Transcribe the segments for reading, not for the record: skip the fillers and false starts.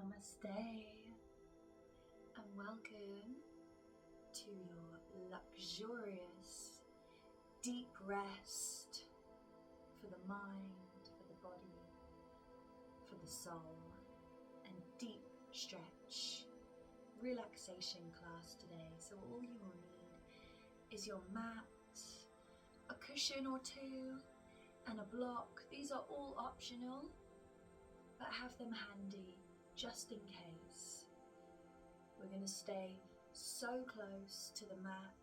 Namaste and welcome to your luxurious deep rest for the mind, for the body, for the soul, and deep stretch relaxation class today. So all you will need is your mat, a cushion or two, and a block. These are all optional, but have them handy just in case. We're going to stay so close to the mat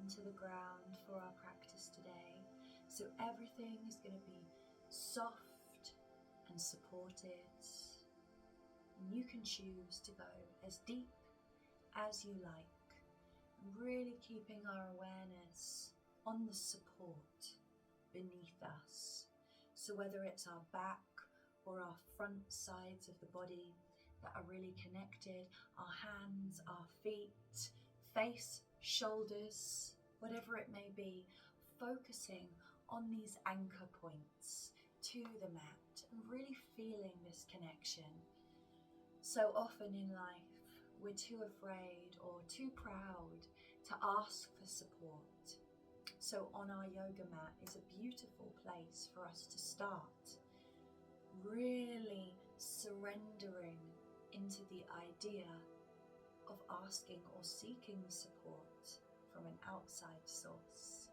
and to the ground for our practice today. So everything is going to be soft and supported. And you can choose to go as deep as you like, really keeping our awareness on the support beneath us. So whether it's our back or our front sides of the body that are really connected, our hands, our feet, face, shoulders, whatever it may be, focusing on these anchor points to the mat and really feeling this connection. So often in life, we're too afraid or too proud to ask for support. So on our yoga mat is a beautiful place for us to start, really surrendering into the idea of asking or seeking support from an outside source.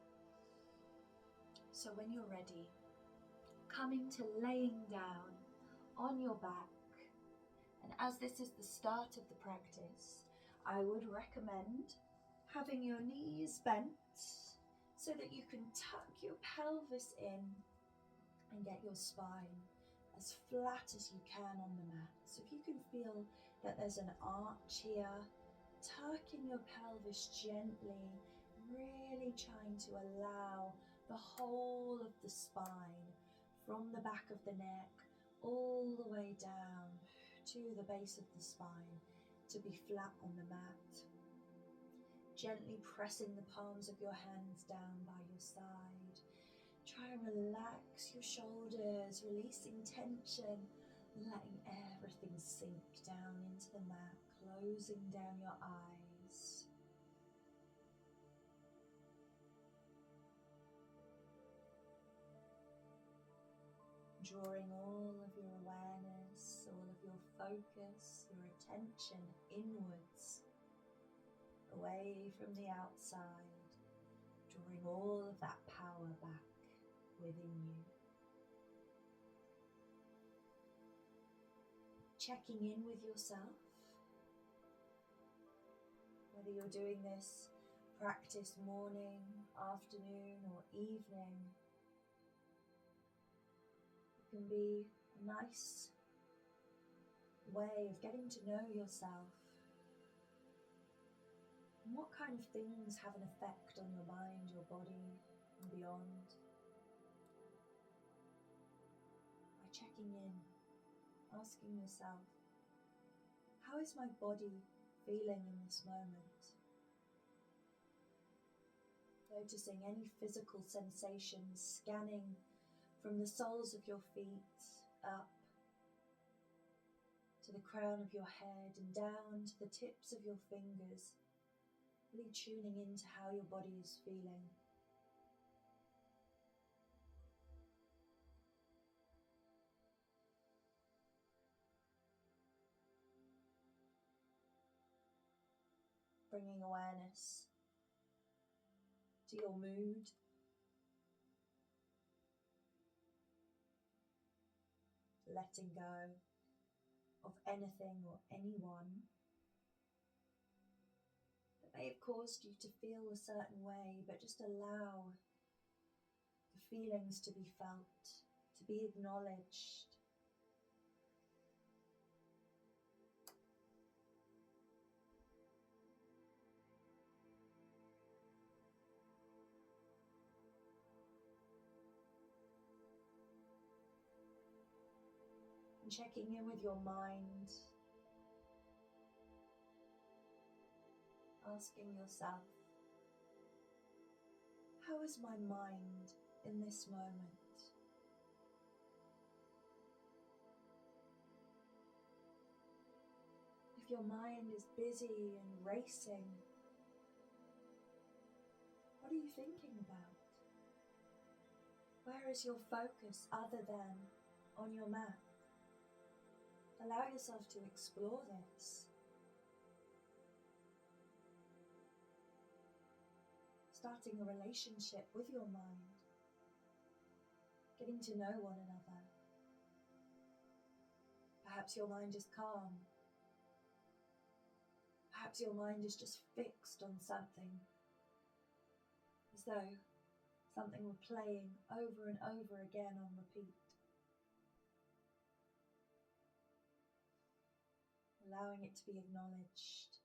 So when you're ready, coming to laying down on your back, and as this is the start of the practice, I would recommend having your knees bent so that you can tuck your pelvis in and get your spine as flat as you can on the mat. So if you can feel that there's an arch here, tuck in your pelvis gently, really trying to allow the whole of the spine from the back of the neck all the way down to the base of the spine to be flat on the mat. Gently pressing the palms of your hands down by your side. Try and relax your shoulders, releasing tension, letting everything sink down into the mat, closing down your eyes. Drawing all of your awareness, all of your focus, your attention inwards, away from the outside, drawing all of that power back within you. Checking in with yourself, whether you're doing this practice morning, afternoon or evening. It can be a nice way of getting to know yourself. And what kind of things have an effect on your mind, your body, and beyond? By checking in, asking yourself, how is my body feeling in this moment? Noticing any physical sensations, scanning from the soles of your feet up to the crown of your head and down to the tips of your fingers. Really tuning into how your body is feeling. Bringing awareness to your mood. Letting go of anything or anyone may have caused you to feel a certain way, but just allow the feelings to be felt, to be acknowledged. And checking in with your mind. Asking yourself, how is my mind in this moment? If your mind is busy and racing, what are you thinking about? Where is your focus other than on your mat? Allow yourself to explore this. Starting a relationship with your mind. Getting to know one another. Perhaps your mind is calm. Perhaps your mind is just fixed on something, as though something were playing over and over again on repeat. Allowing it to be acknowledged.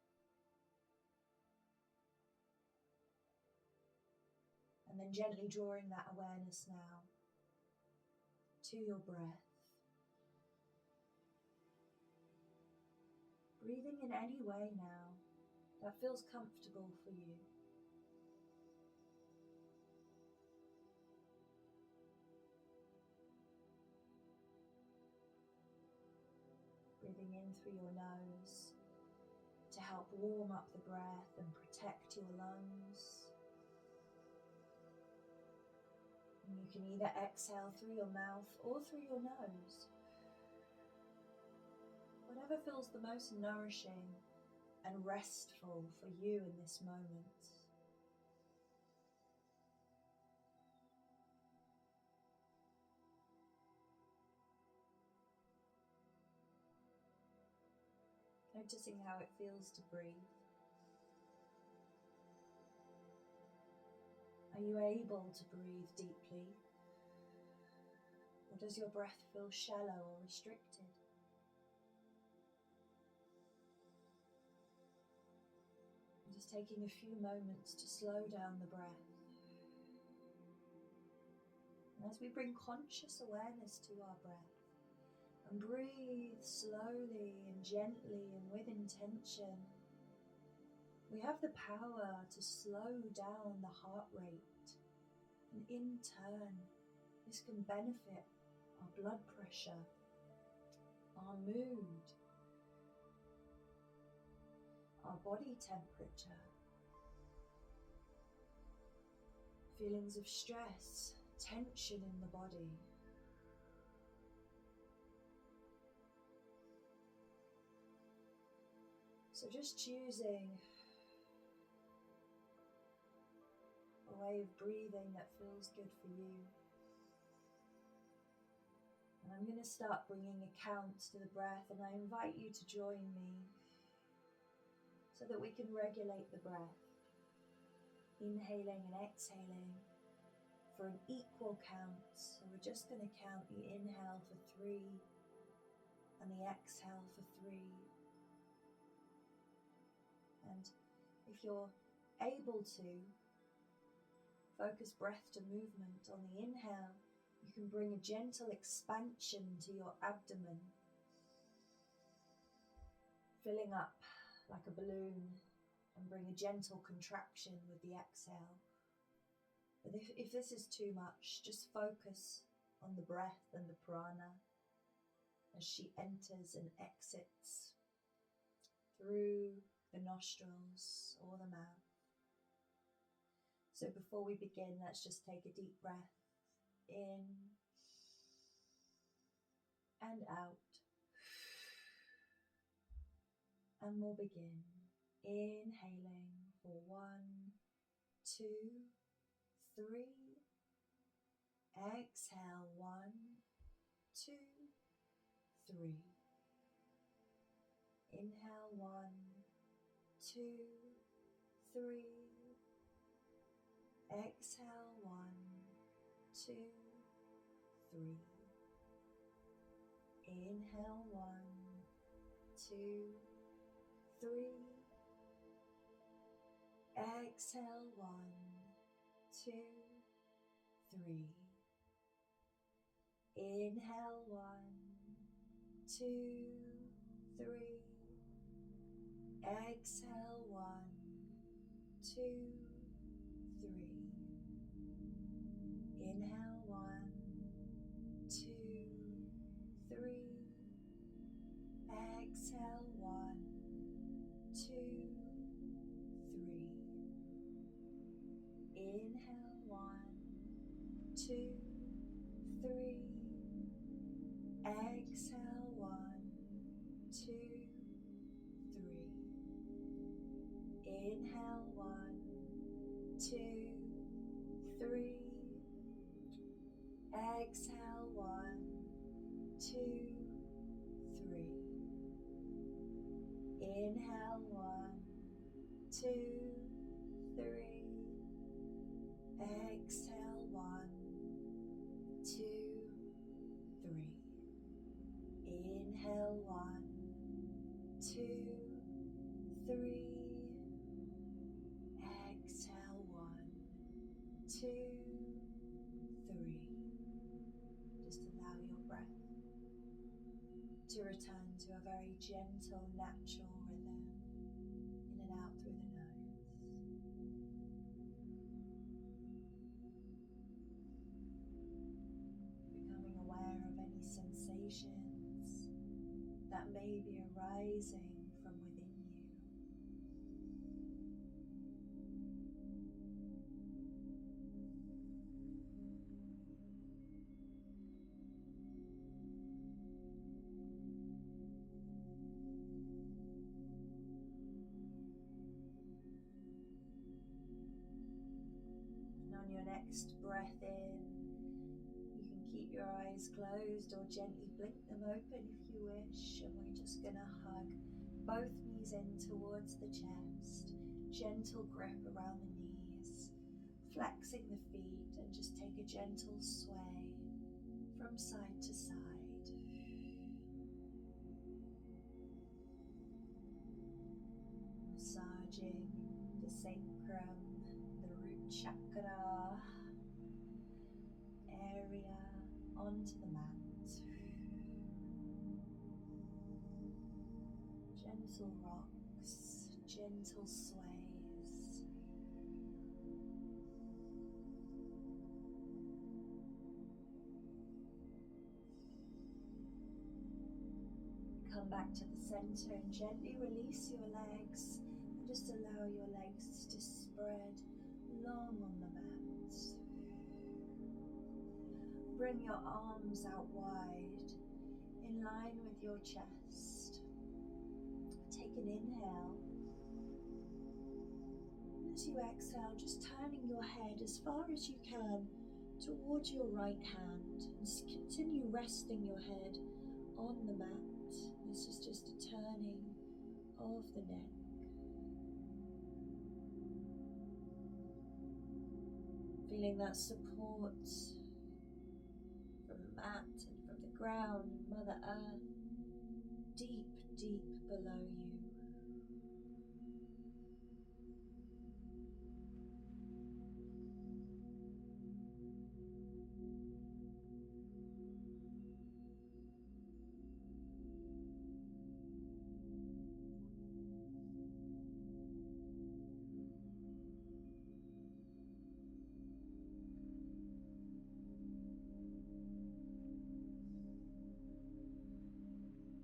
And then gently drawing that awareness now to your breath. Breathing in any way now that feels comfortable for you. Breathing in through your nose to help warm up the breath and protect your lungs. And you can either exhale through your mouth or through your nose. Whatever feels the most nourishing and restful for you in this moment. Noticing how it feels to breathe. Are you able to breathe deeply? Or does your breath feel shallow or restricted? I'm just taking a few moments to slow down the breath. And as we bring conscious awareness to our breath, and breathe slowly and gently and with intention, we have the power to slow down the heart rate. And in turn, this can benefit our blood pressure, our mood, our body temperature, feelings of stress, tension in the body. So just choosing a way of breathing that feels good for you. And I'm going to start bringing a count to the breath, and I invite you to join me so that we can regulate the breath, inhaling and exhaling for an equal count. So we're just going to count the inhale for 3 and the exhale for 3. And if you're able to, focus breath to movement. On the inhale, you can bring a gentle expansion to your abdomen, filling up like a balloon, and bring a gentle contraction with the exhale. But if this is too much, just focus on the breath and the prana as she enters and exits through the nostrils or the mouth. So before we begin, let's just take a deep breath in and out. And we'll begin inhaling for 1, 2, 3. Exhale 1, 2, 3. Inhale 1, 2, 3. Exhale 1, 2, 3. Inhale 1, 2, 3. Exhale 1, 2, 3. Inhale 1, 2, 3. Exhale 1, 2, 3. Inhale 1, 2, 3. Exhale 1, 2, 3. Inhale, 1, 2, 3. Exhale, 1, 2, 3. Inhale, 1, 2, 3. Exhale, 1, 2, 3. Inhale, 1, 2, 3. Exhale, 1, 2, 3. Inhale, 1, 2, 3. Exhale, 1, 2, 3. Just allow your breath to return to a very gentle, natural rhythm, in and out through the nose. Becoming aware of any sensations that may be arising from within you. And on your next breath in, you can keep your eyes closed or gently blink them open if you wish. And we're just going to hug both knees in towards the chest. Gentle grip around the knees, flexing the feet, and just take a gentle sway from side to side. Massaging the sacrum, the root chakra area onto the mat. Gentle rocks, gentle sways. Come back to the center and gently release your legs and just allow your legs to spread long on the mat. Bring your arms out wide in line with your chest. Take an inhale. As you exhale, just turning your head as far as you can towards your right hand and continue resting your head on the mat. This is just a turning of the neck. Feeling that support from the mat and from the ground, Mother Earth, deep, deep below you.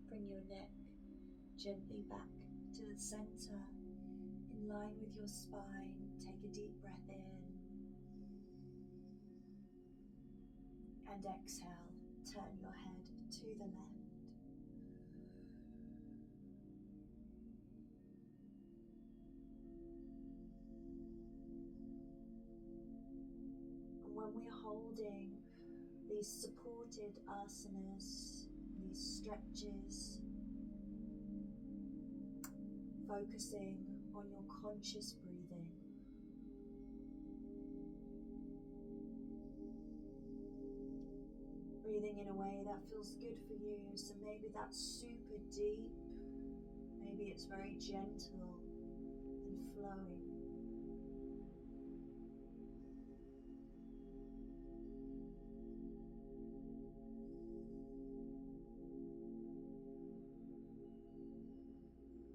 Bring your neck gently back to the center, in line with your spine. Take a deep breath in and exhale. Turn your head to the left. And when we're holding these supported asanas, these stretches, focusing on your conscious breathing. Breathing in a way that feels good for you. So maybe that's super deep, maybe it's very gentle and flowing.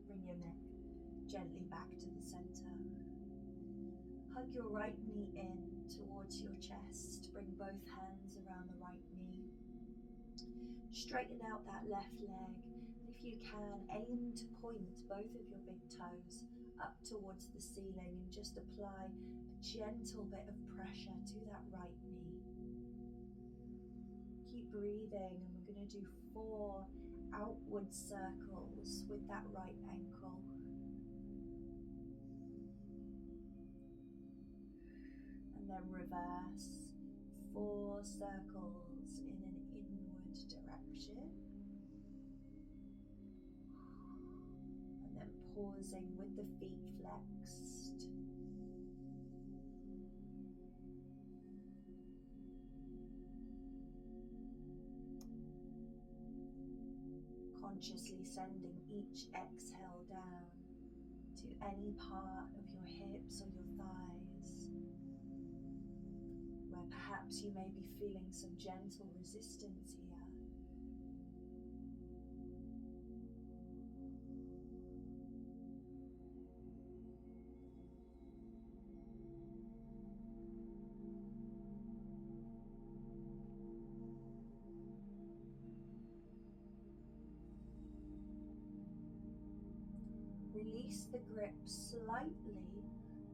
Bring your neck gently back to the center. Hug your right knee in towards your chest. Bring both hands around the right knee. Straighten out that left leg. And if if you can, aim to point both of your big toes up towards the ceiling and just apply a gentle bit of pressure to that right knee. Keep breathing, and we're going to do 4 outward circles with that right ankle. And then reverse 4 circles in an inward direction. And then pausing with the feet flexed. Consciously sending each exhale down to any part of your hips or your thighs, where perhaps you may be feeling some gentle resistance here. Release the grip slightly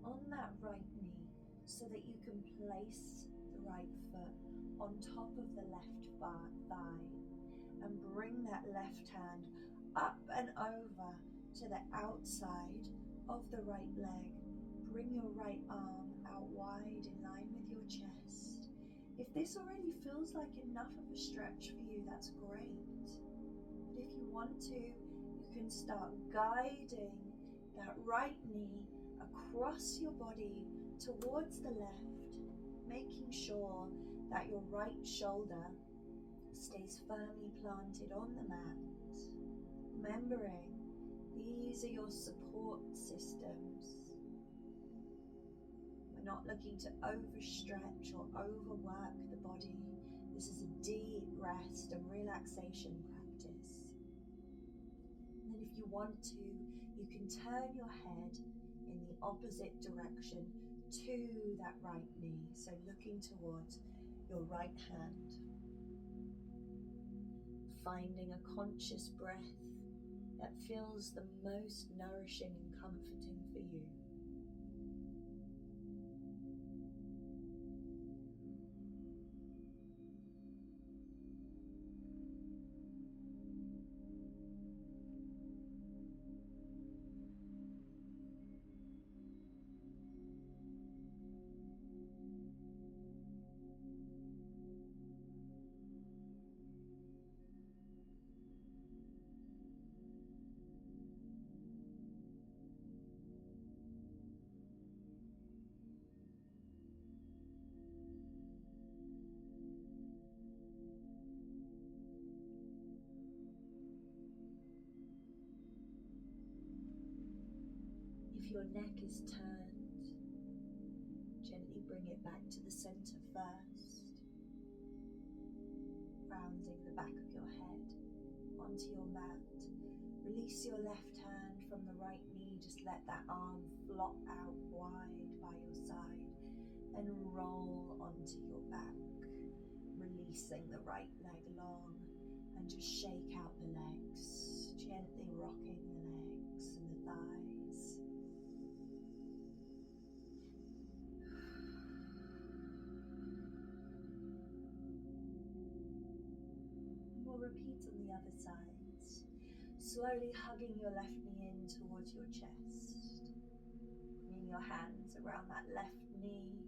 on that right knee so that you can place the right foot on top of the left thigh and bring that left hand up and over to the outside of the right leg. Bring your right arm out wide in line with your chest. If this already feels like enough of a stretch for you, that's great. But if you want to, you can start guiding that right knee across your body towards the left, making sure that your right shoulder stays firmly planted on the mat. Remembering, these are your support systems. We're not looking to overstretch or overwork the body. This is a deep rest and relaxation practice. And then if you want to, you can turn your head in the opposite direction to that right knee, so looking towards your right hand. Finding a conscious breath that feels the most nourishing and comforting for you. If your neck is turned, gently bring it back to the center first, rounding the back of your head onto your mat. Release your left hand from the right knee, just let that arm flop out wide by your side and roll onto your back, releasing the right leg long, and just shake out the legs, gently rocking the legs and the thighs. We'll repeat on the other sides, slowly hugging your left knee in towards your chest, bringing your hands around that left knee,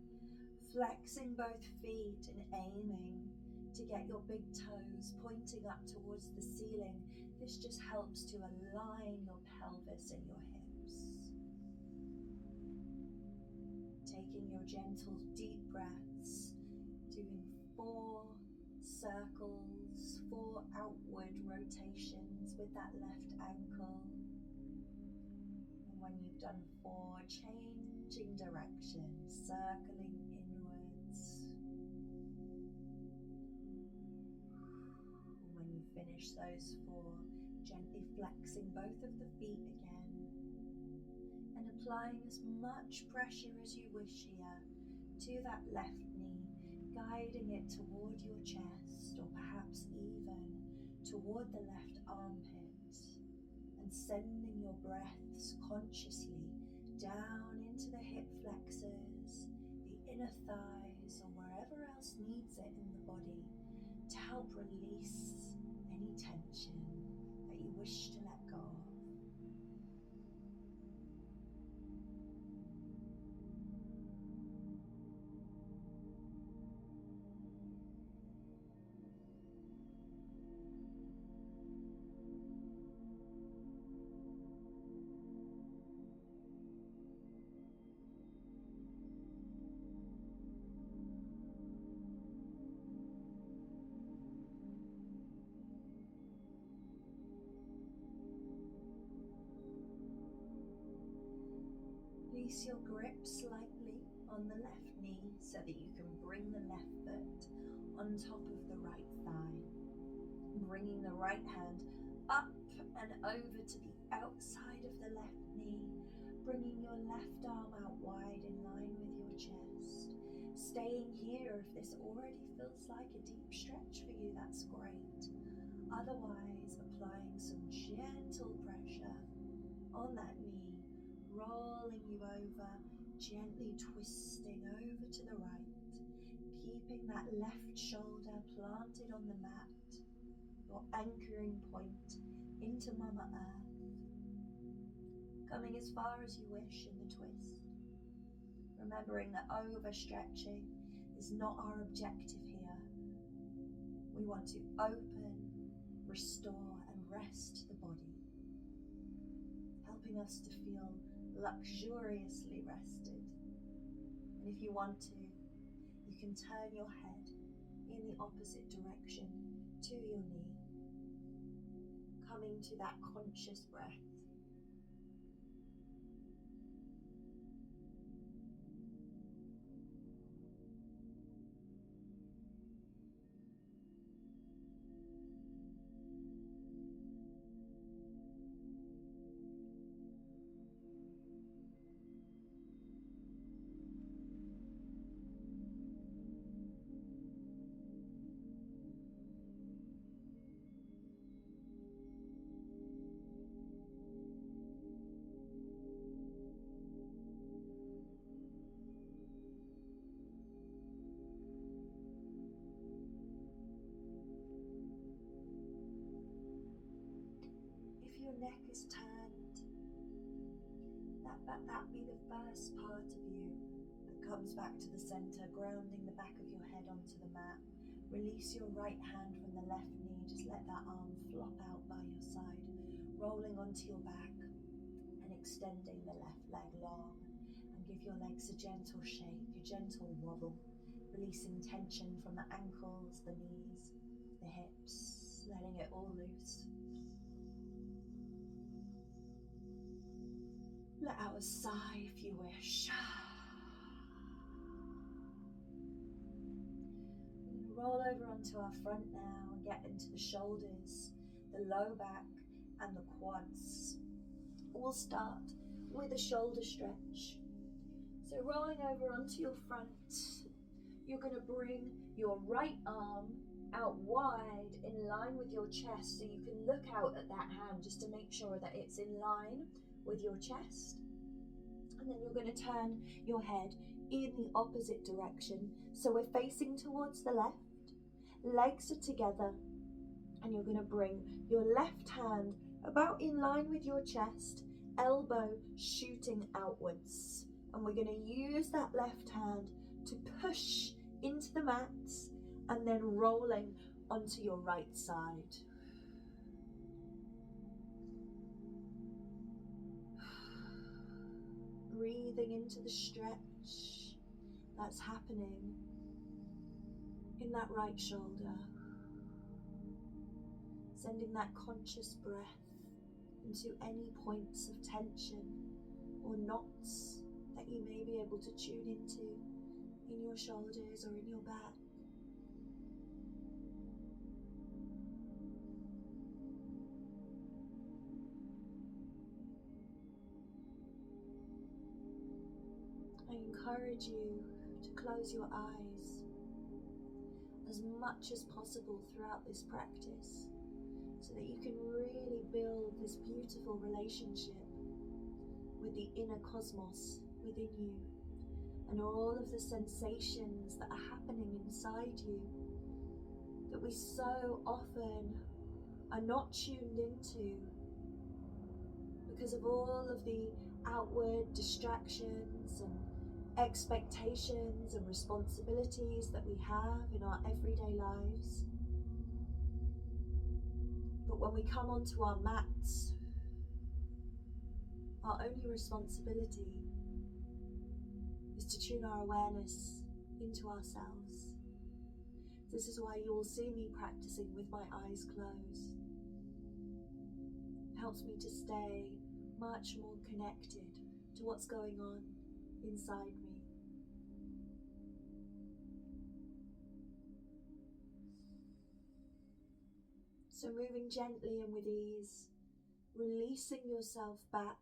flexing both feet and aiming to get your big toes pointing up towards the ceiling. This just helps to align your pelvis and your hips. Taking your gentle deep breaths, doing 4 circles, 4 outward rotations with that left ankle. And when you've done 4, changing direction, circling inwards. And when you finish those 4, gently flexing both of the feet again and applying as much pressure as you wish here to that left knee, guiding it toward your chest or perhaps even toward the left armpit. and sending your breaths consciously down into the hip flexors, the inner thighs, or wherever else needs it in the body to help release any tension that you wish to let go of. Release your grip slightly on the left knee so that you can bring the left foot on top of the right thigh. Bringing the right hand up and over to the outside of the left knee. Bringing your left arm out wide in line with your chest. Staying here. If this already feels like a deep stretch for you, that's great. Otherwise, applying some gentle pressure on that knee, rolling you over, gently twisting over to the right, keeping that left shoulder planted on the mat, your anchoring point into Mama Earth, coming as far as you wish in the twist, remembering that overstretching is not our objective here. We want to open, restore and rest the body, helping us to feel luxuriously rested. And if you want to, you can turn your head in the opposite direction to your knee, coming to that conscious breath. If your neck is turned, that be the first part of you that comes back to the center, grounding the back of your head onto the mat. Release your right hand from the left knee, just let that arm flop out by your side, rolling onto your back and extending the left leg long, and give your legs a gentle shake, a gentle wobble, releasing tension from the ankles, the knees, the hips, letting it all loose. Let out a sigh if you wish. We're going to roll over onto our front now and get into the shoulders, the low back and the quads. We'll start with a shoulder stretch. So rolling over onto your front, you're going to bring your right arm out wide in line with your chest, so you can look out at that hand just to make sure that it's in line with your chest. And then you're going to turn your head in the opposite direction. So we're facing towards the left, legs are together, and you're going to bring your left hand about in line with your chest, elbow shooting outwards. And we're going to use that left hand to push into the mats and then rolling onto your right side. Breathing into the stretch that's happening in that right shoulder. Sending that conscious breath into any points of tension or knots that you may be able to tune into in your shoulders or in your back. I encourage you to close your eyes as much as possible throughout this practice, so that you can really build this this beautiful relationship with the inner cosmos within you and all of the sensations that are happening inside you that we so often are not tuned into because of all of the outward distractions and expectations and responsibilities that we have in our everyday lives. But when we come onto our mats, our only responsibility is to tune our awareness into ourselves. This is why you will see me practicing with my eyes closed. It helps me to stay much more connected to what's going on inside me. So moving gently and with ease, releasing yourself back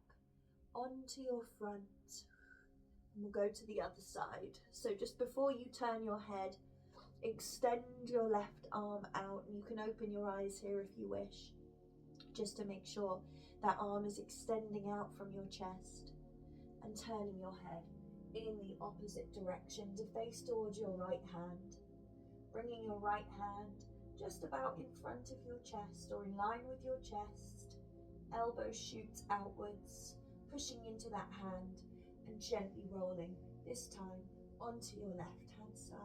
onto your front. And we'll go to the other side. So just before you turn your head, extend your left arm out, and you can open your eyes here if you wish, just to make sure that arm is extending out from your chest, and turning your head in the opposite direction to face towards your right hand, bringing your right hand just about in front of your chest or in line with your chest. Elbow shoots outwards, pushing into that hand and gently rolling, this time onto your left hand side.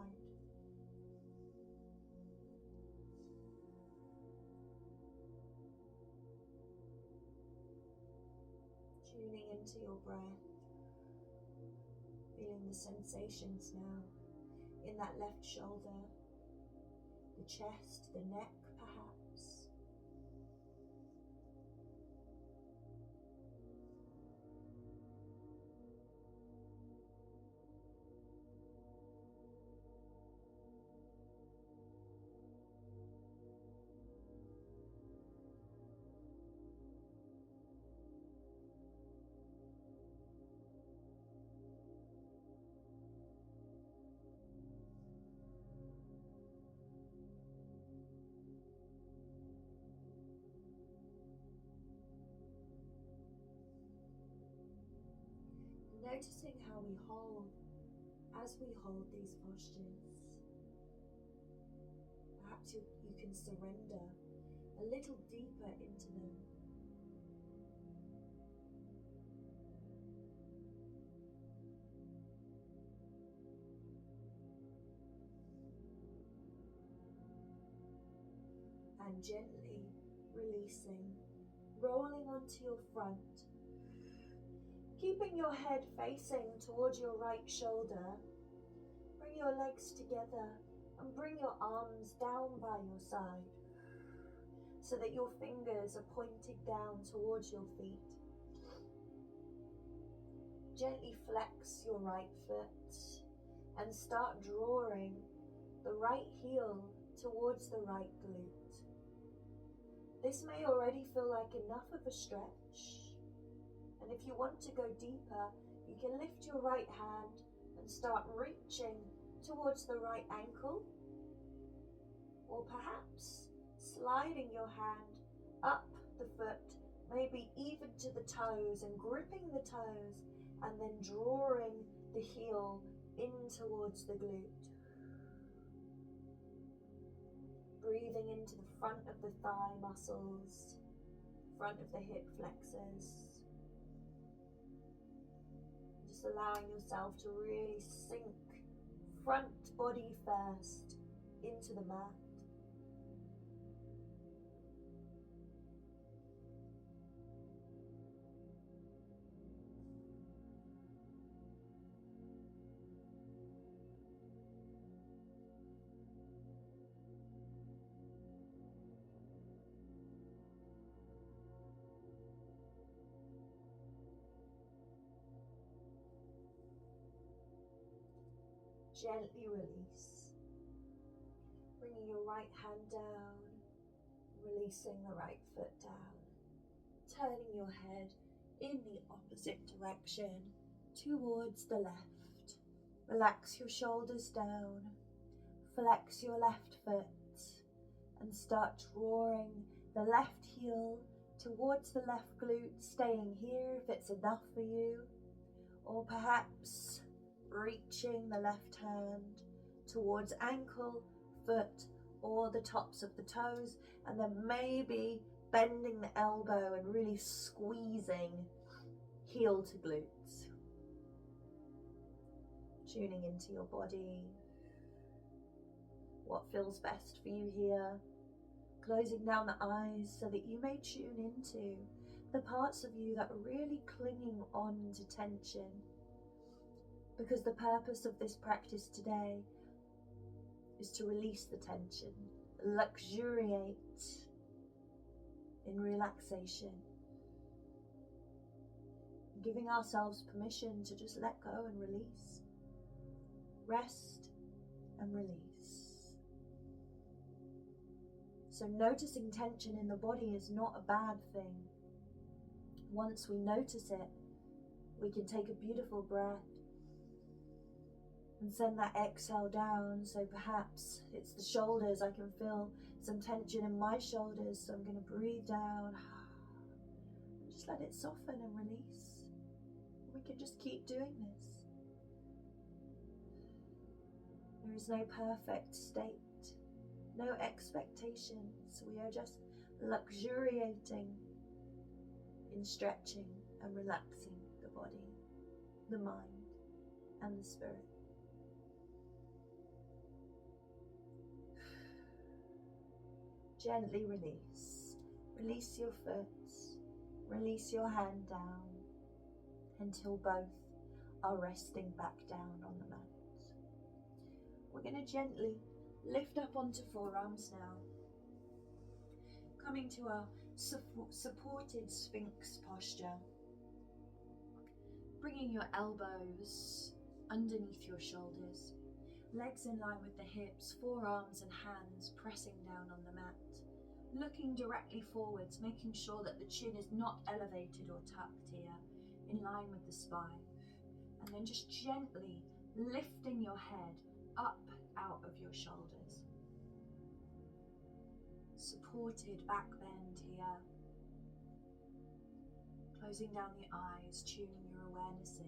Tuning into your breath, feeling the sensations now in that left shoulder, the chest, the neck perhaps. Noticing how we hold as we hold these postures. Perhaps you can surrender a little deeper into them. And gently releasing, rolling onto your front. Keeping your head facing towards your right shoulder, bring your legs together and bring your arms down by your side so that your fingers are pointed down towards your feet. Gently flex your right foot and start drawing the right heel towards the right glute. This may already feel like enough of a stretch. And if you want to go deeper, you can lift your right hand and start reaching towards the right ankle. Or perhaps sliding your hand up the foot, maybe even to the toes, and gripping the toes and then drawing the heel in towards the glute. Breathing into the front of the thigh muscles, front of the hip flexors. Just allowing yourself to really sink front body first into the mat. Gently release, bringing your right hand down, releasing the right foot down, turning your head in the opposite direction towards the left. Relax your shoulders down, flex your left foot and start drawing the left heel towards the left glute, staying here if it's enough for you, or perhaps reaching the left hand towards ankle, foot, or the tops of the toes, and then maybe bending the elbow and really squeezing heel to glutes. Tuning into your body, what feels best for you here. Closing down the eyes so that you may tune into the parts of you that are really clinging on to tension. Because the purpose of this practice today is to release the tension, luxuriate in relaxation, giving ourselves permission to just let go and release, rest and release. So noticing tension in the body is not a bad thing. Once we notice it, we can take a beautiful breath and send that exhale down. So perhaps it's the shoulders. I can feel some tension in my shoulders, so I'm going to breathe down. Just let it soften and release. We can just keep doing this. There is no perfect state, no expectations. We are just luxuriating in stretching and relaxing the body, the mind, and the spirit. Gently release. Release your foot, release your hand down until both are resting back down on the mat. We're going to gently lift up onto forearms now, coming to our supported sphinx posture, bringing your elbows underneath your shoulders, legs in line with the hips, forearms and hands pressing down on the mat, looking directly forwards, making sure that the chin is not elevated or tucked here, in line with the spine, and then just gently lifting your head up out of your shoulders. Supported back bend here. Closing down the eyes, tuning your awareness in.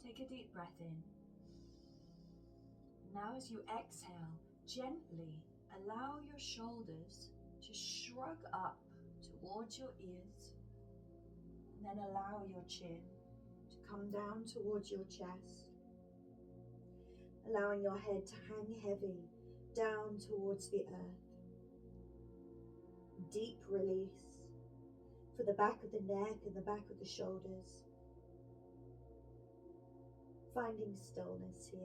Take a deep breath in. Now as you exhale, gently allow your shoulders to shrug up towards your ears, and then allow your chin to come down towards your chest, allowing your head to hang heavy down towards the earth. Deep release for the back of the neck and the back of the shoulders. Finding stillness here.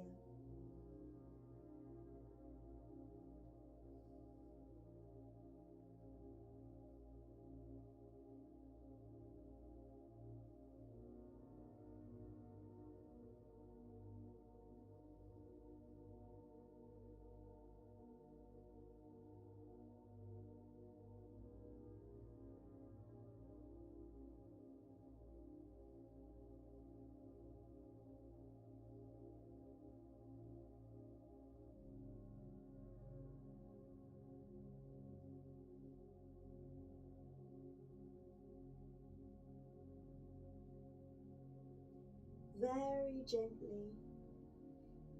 Very gently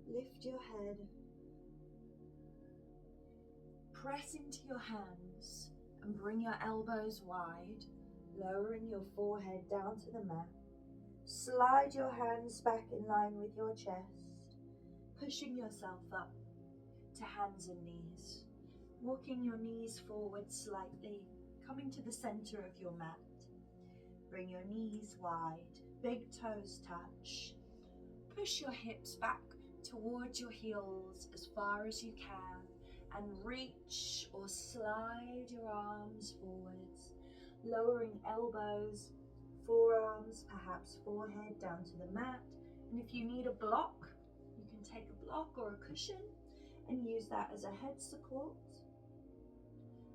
lift your head, press into your hands and bring your elbows wide, lowering your forehead down to the mat. Slide your hands back in line with your chest, pushing yourself up to hands and knees, walking your knees forward slightly, coming to the center of your mat. Bring your knees wide, big toes touch. push your hips back towards your heels as far as you can, and reach or slide your arms forwards, lowering elbows, forearms, perhaps forehead down to the mat. And if you need a block, you can take a block or a cushion and use that as a head support,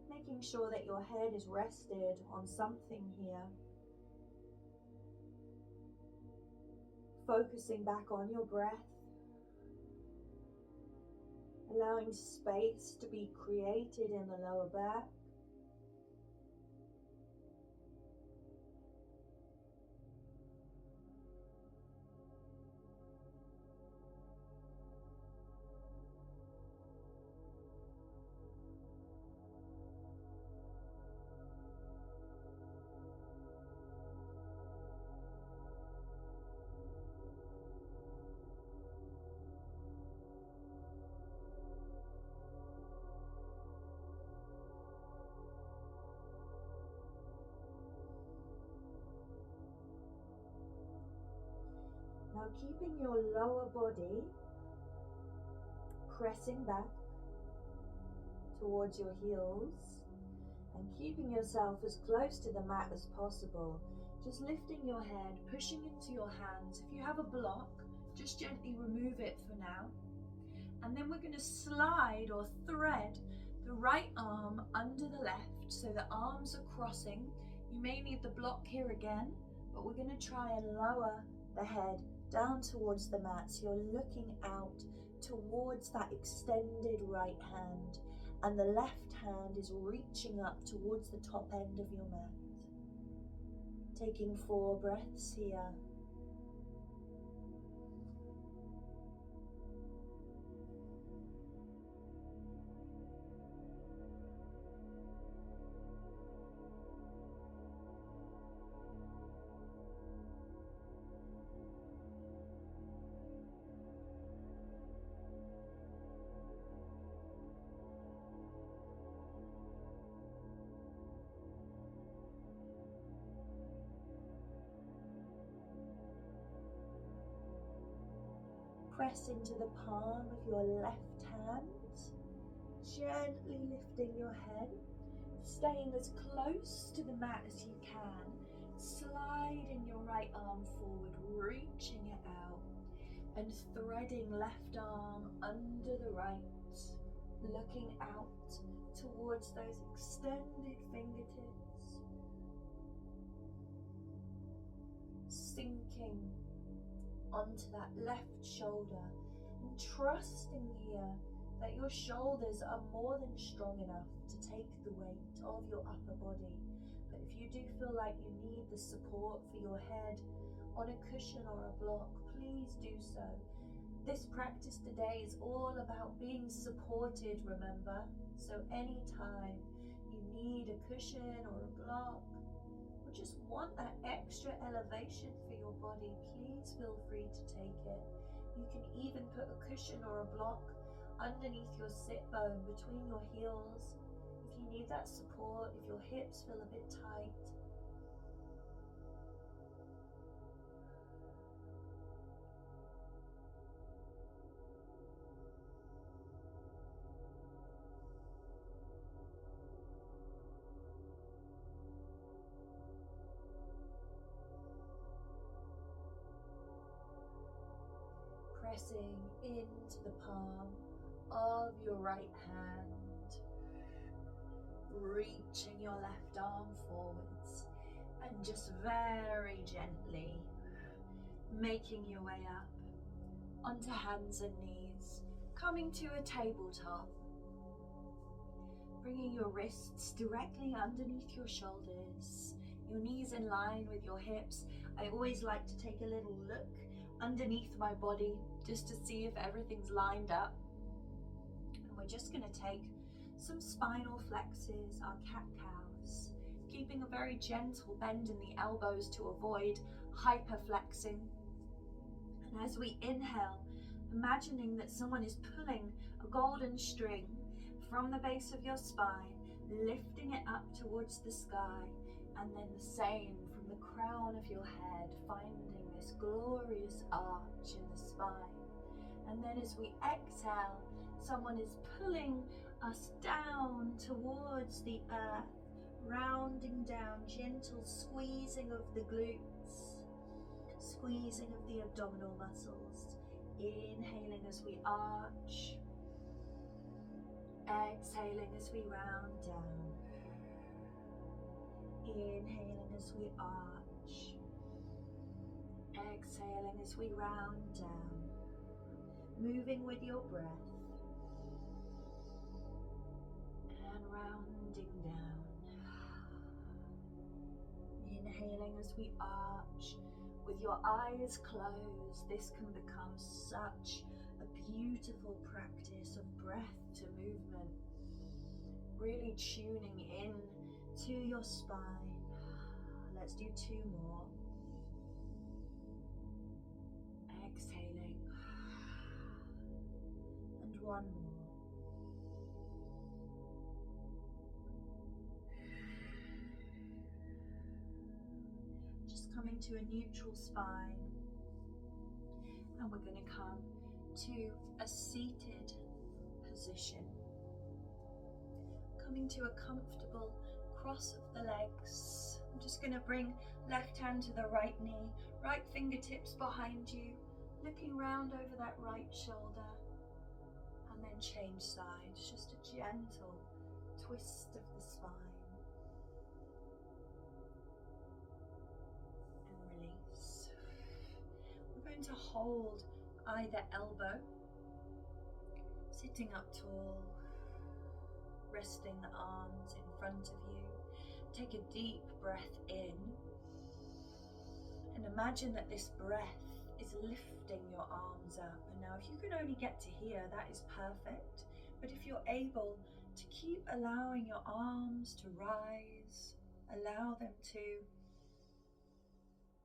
making sure that your head is rested on something here. Focusing back on your breath, allowing space to be created in the lower back. Now keeping your lower body pressing back towards your heels and keeping yourself as close to the mat as possible. Just lifting your head, pushing into your hands. If you have a block, just gently remove it for now. And then we're going to slide or thread the right arm under the left so the arms are crossing. You may need the block here again, but we're going to try and lower the head down towards the mat, so you're looking out towards that extended right hand, and the left hand is reaching up towards the top end of your mat. Taking 4 breaths here. Press into the palm of your left hand, gently lifting your head, staying as close to the mat as you can. Sliding your right arm forward, reaching it out, and threading left arm under the right, looking out towards those extended fingertips, sinking onto that left shoulder, and trusting here that your shoulders are more than strong enough to take the weight of your upper body. But if you do feel like you need the support for your head on a cushion or a block, please do so. This practice today is all about being supported, remember? So anytime you need a cushion or a block, or just want that extra elevation for your body, please feel free to take it. You can even put a cushion or a block underneath your sit bone between your heels if you need that support, if your hips feel a bit tight. Pressing into the palm of your right hand, reaching your left arm forwards, and just very gently making your way up onto hands and knees, coming to a tabletop, bringing your wrists directly underneath your shoulders, your knees in line with your hips. I always like to take a little look underneath my body just to see if everything's lined up. And we're just going to take some spinal flexes, our cat-cows, keeping a very gentle bend in the elbows to avoid hyperflexing. And as we inhale, imagining that someone is pulling a golden string from the base of your spine, lifting it up towards the sky, and then the same from the crown of your head, finding this this glorious arch in the spine. And then as we exhale, someone is pulling us down towards the earth, rounding down, gentle squeezing of the glutes, squeezing of the abdominal muscles. Inhaling as we arch, exhaling as we round down. Inhaling as we arch, exhaling as we round down. Moving with your breath and rounding down. Inhaling as we arch with your eyes closed. This can become such a beautiful practice of breath to movement. Really tuning in to your spine. Let's do 2 more. Exhaling. And 1 more. Just coming to a neutral spine. And we're going to come to a seated position. Coming to a comfortable cross of the legs. I'm just going to bring left hand to the right knee, right fingertips behind you, looking round over that right shoulder, and then change sides. Just a gentle twist of the spine. And release. We're going to hold either elbow, sitting up tall, resting the arms in front of you. Take a deep breath in and imagine that this breath is lifting your arms up. And now if you can only get to here, that is perfect. But if you're able to keep allowing your arms to rise, allow them to,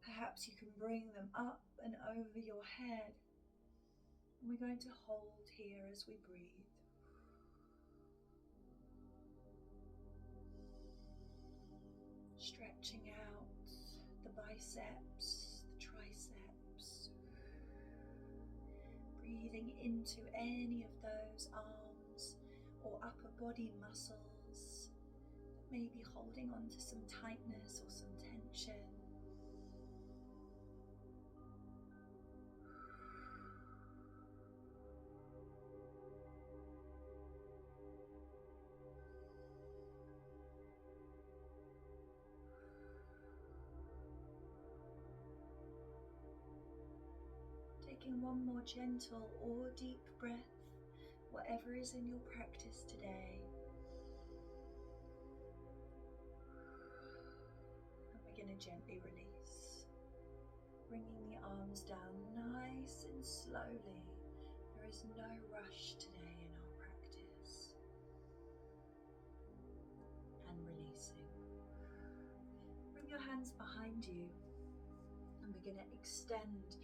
perhaps you can bring them up and over your head. And we're going to hold here as we breathe. Stretching out the biceps, the triceps. Breathing into any of those arms or upper body muscles that may be holding on to some tightness or some tension. Taking 1 more gentle or deep breath, whatever is in your practice today. And we're going to gently release, bringing the arms down nice and slowly. There is no rush today in our practice. And releasing. Bring your hands behind you, and we're going to extend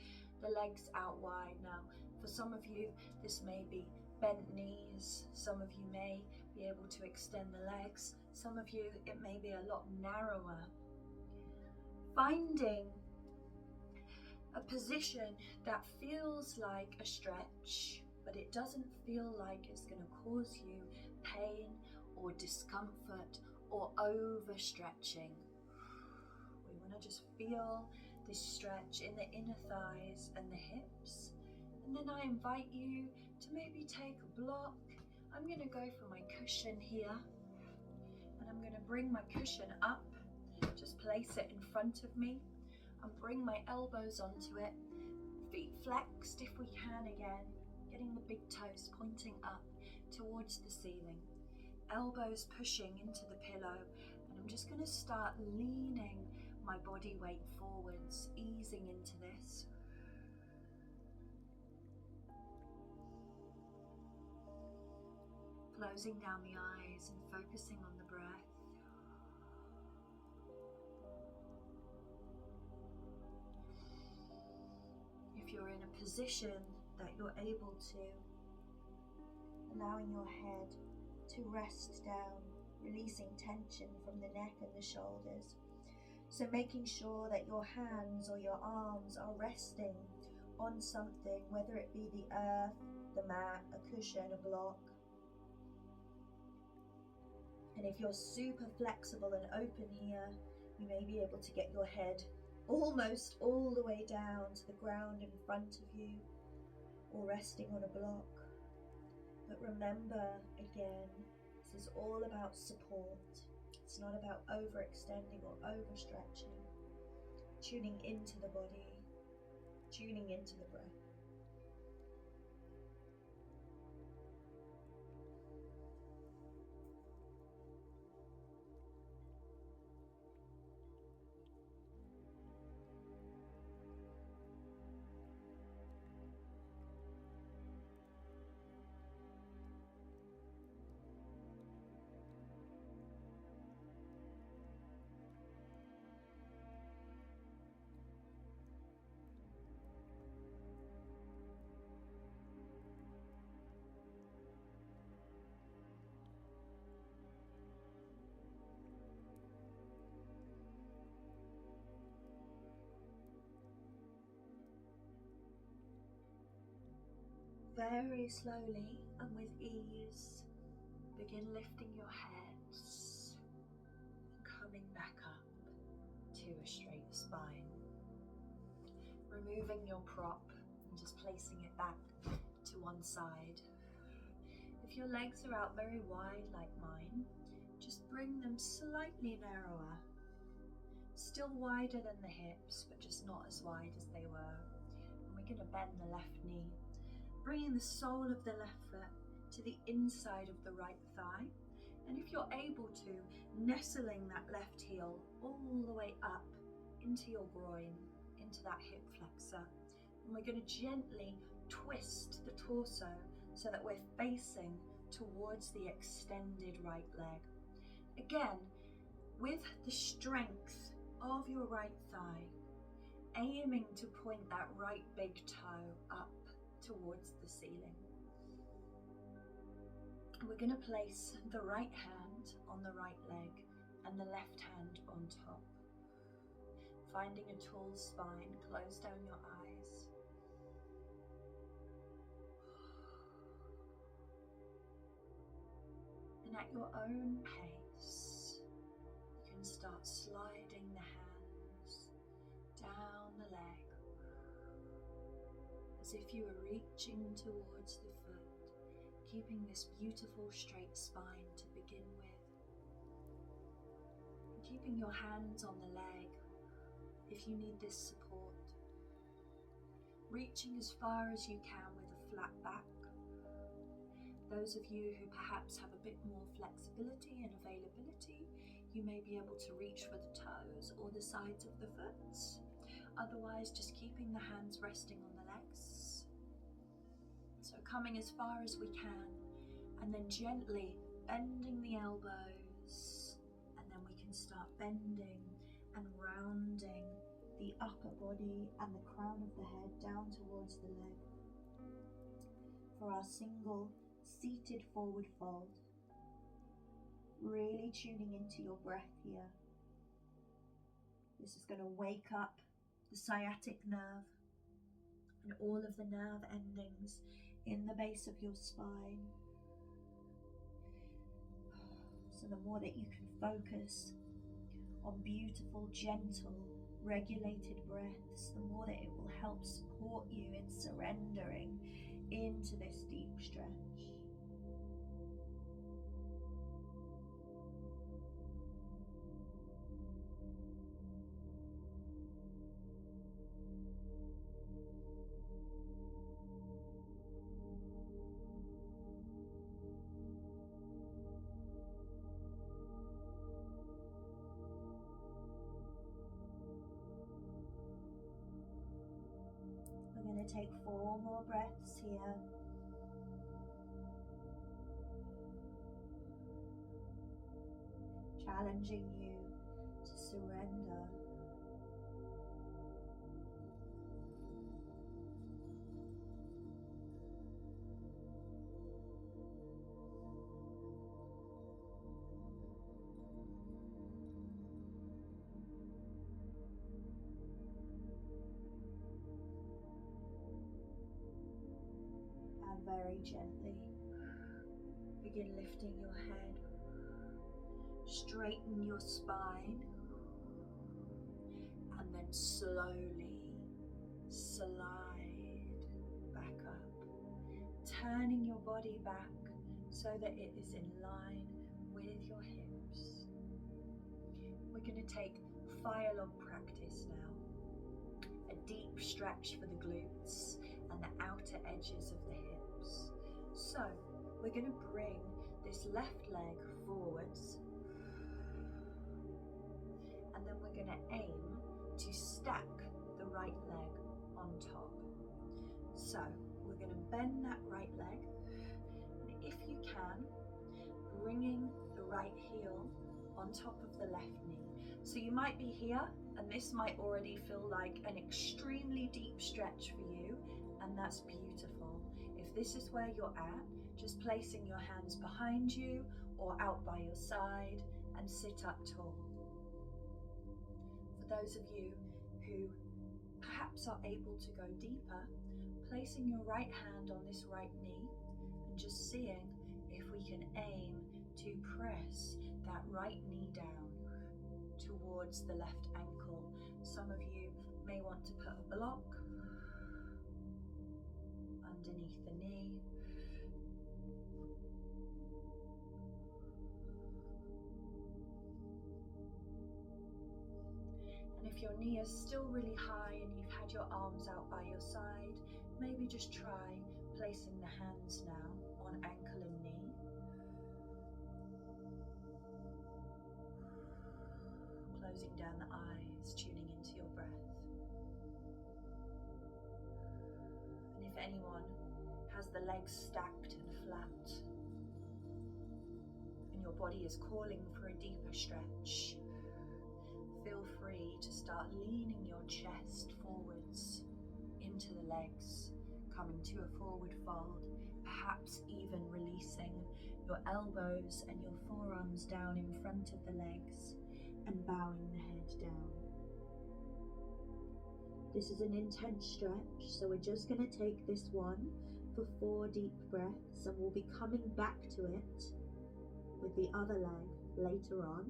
the legs out wide. Now, for some of you, this may be bent knees. Some of you may be able to extend the legs. Some of you, it may be a lot narrower. Finding a position that feels like a stretch, but it doesn't feel like it's going to cause you pain or discomfort or overstretching. We want to just feel this stretch in the inner thighs and the hips. And then I invite you to maybe take a block. I'm going to go for my cushion here. And I'm going to bring my cushion up. Just place it in front of me. And bring my elbows onto it. Feet flexed if we can again. Getting the big toes pointing up towards the ceiling. Elbows pushing into the pillow. And I'm just going to start leaning my body weight forwards, easing into this. Closing down the eyes and focusing on the breath. If you're in a position that you're able to, allowing your head to rest down, releasing tension from the neck and the shoulders. So making sure that your hands or your arms are resting on something, whether it be the earth, the mat, a cushion, a block. And if you're super flexible and open here, you may be able to get your head almost all the way down to the ground in front of you, or resting on a block. But remember, again, this is all about support. It's not about overextending or overstretching. Tuning into the body, tuning into the breath. Very slowly and with ease, begin lifting your heads and coming back up to a straight spine. Removing your prop and just placing it back to one side. If your legs are out very wide like mine, just bring them slightly narrower. Still wider than the hips, but just not as wide as they were. And we're going to bend the left knee, bringing the sole of the left foot to the inside of the right thigh. And if you're able to, nestling that left heel all the way up into your groin, into that hip flexor. And we're going to gently twist the torso so that we're facing towards the extended right leg. Again, with the strength of your right thigh, aiming to point that right big toe up towards the ceiling. We're going to place the right hand on the right leg and the left hand on top. Finding a tall spine, close down your eyes. And at your own pace, you can start sliding the hands down the leg, as if you were reaching towards the foot, keeping this beautiful straight spine to begin with. And keeping your hands on the leg if you need this support. Reaching as far as you can with a flat back. Those of you who perhaps have a bit more flexibility and availability, you may be able to reach for the toes or the sides of the foot. Otherwise, just keeping the hands resting on the legs. So coming as far as we can, and then gently bending the elbows, and then we can start bending and rounding the upper body and the crown of the head down towards the leg. For our single seated forward fold, really tuning into your breath here. This is going to wake up the sciatic nerve and all of the nerve endings in the base of your spine. So the more that you can focus on beautiful, gentle, regulated breaths, the more that it will help support you in surrendering into this deep stretch. We're going to take 4 more breaths here. Challenging you to surrender. very gently begin lifting your head, straighten your spine, and then slowly slide back up, turning your body back so that it is in line with your hips. We're going to take fire log practice now. A deep stretch for the glutes and the outer edges of the hips. So we're going to bring this left leg forwards, and then we're going to aim to stack the right leg on top. So we're going to bend that right leg, and if you can, bringing the right heel on top of the left knee. So you might be here, and this might already feel like an extremely deep stretch for you, and that's beautiful. If this is where you're at, just placing your hands behind you or out by your side and sit up tall. For those of you who perhaps are able to go deeper, placing your right hand on this right knee and just seeing if we can aim to press that right knee down towards the left ankle. Some of you may want to put a block underneath the knee. And if your knee is still really high and you've had your arms out by your side, maybe just try placing the hands now on ankle and knee. Closing down the eyes, tuning into your breath. And if anyone has the legs stacked and flat, and your body is calling for a deeper stretch, feel free to start leaning your chest forwards into the legs, coming to a forward fold, perhaps even releasing your elbows and your forearms down in front of the legs and bowing the head down. This is an intense stretch, so we're just going to take this one for 4 deep breaths, and we'll be coming back to it with the other leg later on.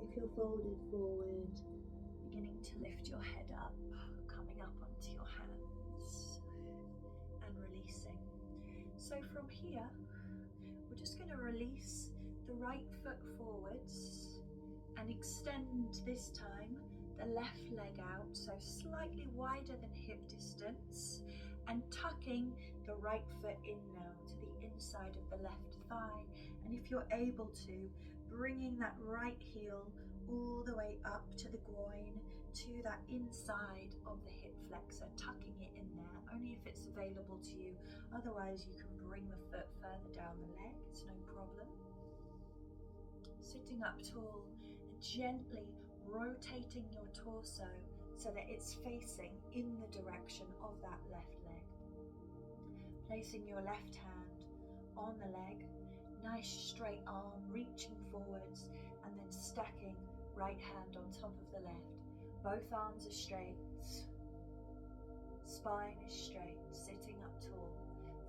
If you're folded forward, beginning to lift your head up, coming up onto your hands and releasing. So from here, we're just going to release the right foot forwards and extend this time the left leg out, so slightly wider than hip distance, and tucking the right foot in now to the inside of the left thigh. And if you're able to, bringing that right heel all the way up to the groin, to that inside of the hip flexor, tucking it in there, only if it's available to you. Otherwise, you can bring the foot further down the leg, it's no problem. Sitting up tall and gently rotating your torso so that it's facing in the direction of that left leg. Placing your left hand on the leg, nice straight arm reaching forwards, and then stacking right hand on top of the left. Both arms are straight, spine is straight, sitting up tall,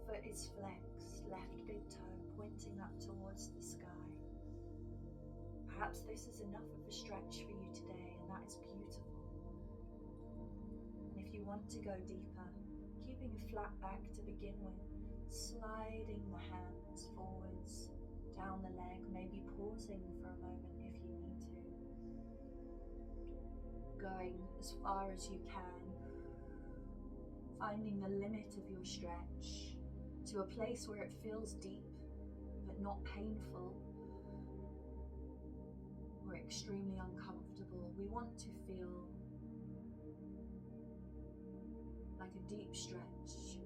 foot is flexed, left big toe pointing up towards the sky. Perhaps this is enough of a stretch for you today, and that is beautiful. And if you want to go deeper, keeping a flat back to begin with, sliding the hands forwards, down the leg, maybe pausing for a moment if you need to. Going as far as you can, finding the limit of your stretch to a place where it feels deep but not painful or extremely uncomfortable. We want to feel like a deep stretch.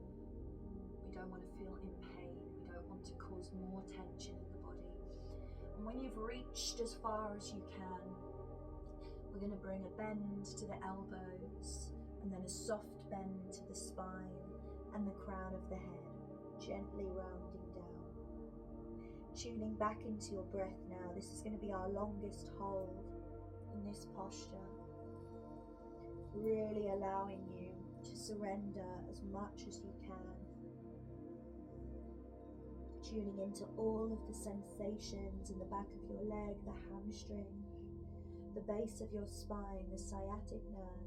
We don't want to feel in pain. We don't want to cause more tension in the body. And when you've reached as far as you can, we're going to bring a bend to the elbows and then a soft bend to the spine and the crown of the head, gently rounding down. Tuning back into your breath now. This is going to be our longest hold in this posture. Really allowing you to surrender as much as you can. Tuning into all of the sensations in the back of your leg, the hamstring, the base of your spine, the sciatic nerve.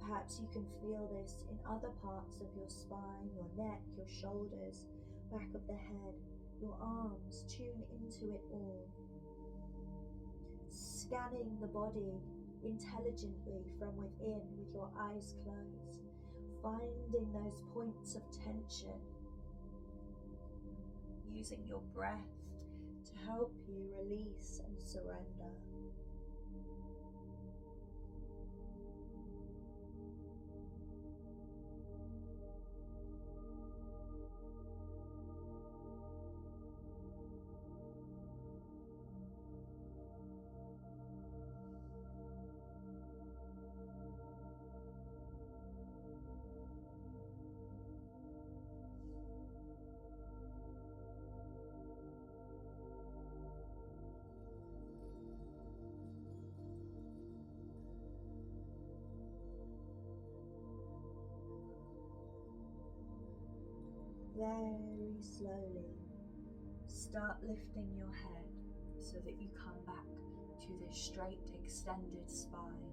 Perhaps you can feel this in other parts of your spine, your neck, your shoulders, back of the head, your arms. Tune into it all. Scanning the body intelligently from within with your eyes closed. Finding those points of tension. Using your breath to help you release and surrender. Very slowly, start lifting your head so that you come back to this straight extended spine,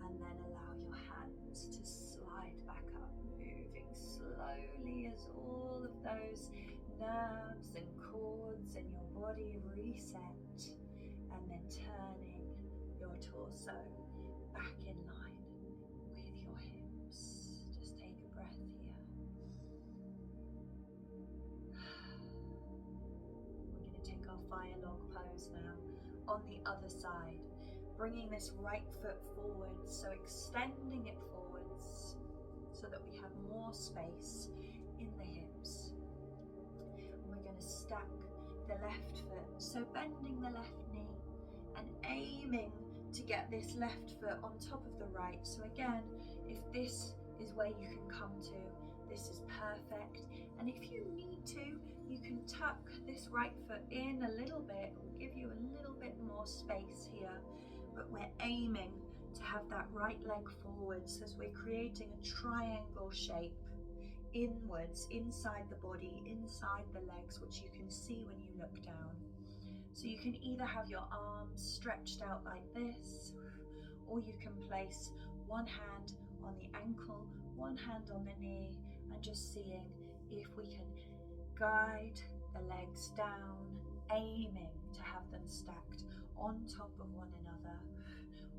and then allow your hands to slide back up, moving slowly as all of those nerves and cords in your body reset, and then turning your torso back in line with your hips. Just take a breath here. We're going to take our fire log pose now on the other side, bringing this right foot forward, so extending it forwards so that we have more space in the hips. And we're going to stack the left foot, so bending the left knee and aiming to get this left foot on top of the right. So again, if this is where you can come to, this is perfect. And if you need to, you can tuck this right foot in a little bit. It will give you a little bit more space here. But we're aiming to have that right leg forwards as we're creating a triangle shape inwards, inside the body, inside the legs, which you can see when you look down. So you can either have your arms stretched out like this, or you can place one hand on the ankle, one hand on the knee, and just seeing if we can guide the legs down, aiming to have them stacked on top of one another,